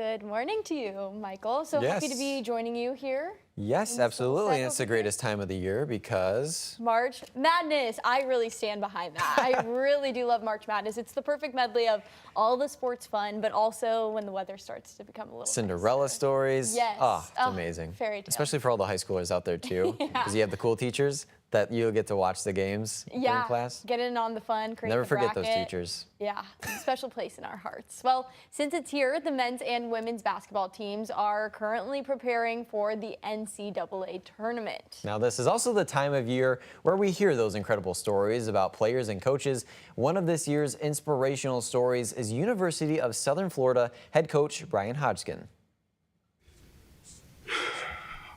Good morning to you, Michael. So Yes. happy to be joining you here. Yes, absolutely. And it's the greatest time of the year because March Madness. I really stand behind that. I really do love March Madness. It's the perfect medley of all the sports fun, but also when the weather starts to become a little Cinderella nicer. stories. Yes. Oh, it's amazing. Fairy tale. Especially for all the high schoolers out there too. Because you have the cool teachers that you'll get to watch the games during class. Get in on the fun, create Never the forget bracket. those teachers. Yeah, special place in our hearts. Well, since it's here, the men's and women's basketball teams are currently preparing for the NCAA tournament. Now, this is also the time of year where we hear those incredible stories about players and coaches. One of this year's inspirational stories is University of Southern Florida head coach Bryan Hodgson.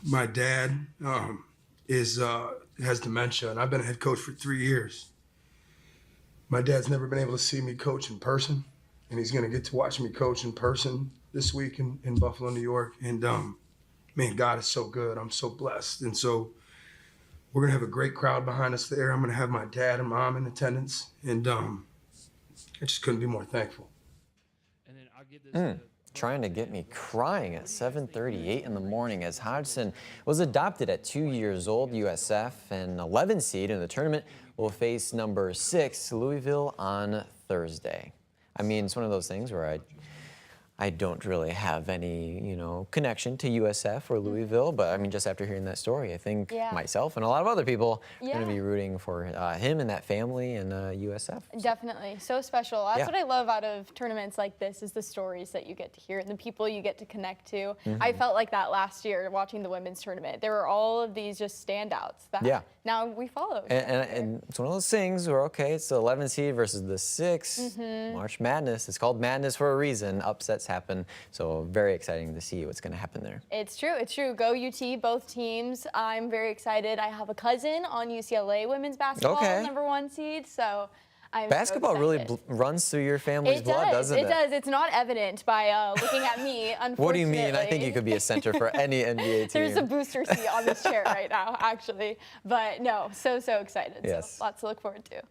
My dad has dementia, and I've been a head coach for 3 years. My dad's never been able to see me coach in person, and he's going to get to watch me coach in person this week in Buffalo, New York. And man, God is so good. I'm so blessed. And so we're going to have a great crowd behind us there. I'm going to have my dad and mom in attendance, and I just couldn't be more thankful. And then I'll get this Trying to get me crying at 7:38 in the morning as Hodgson was adopted at 2 years old. USF, an 11 seed in the tournament, will face number 6 Louisville on Thursday. I mean, it's one of those things where I don't really have any, connection to USF or Louisville, but I mean, just after hearing that story, I think myself and a lot of other people are going to be rooting for him and that family and USF. Definitely, so special. That's what I love out of tournaments like this is the stories that you get to hear and the people you get to connect to. I felt like that last year watching the women's tournament. There were all of these just standouts that now we follow. And it's one of those things where, okay, it's the 11 seed versus the 6. March Madness. It's called Madness for a reason. Upsets happen. So very exciting to see what's going to happen there. It's true. It's true. Go UT, both teams. I'm very excited. I have a cousin on UCLA women's basketball, #1 seed. So I'm basketball so really runs through your family's blood, doesn't it? It does. It's not evident by looking at me, unfortunately. What do you mean? I think you could be a center for any NBA team. There's a booster seat on this chair right now, actually. But no, so excited. Yes. So lots to look forward to.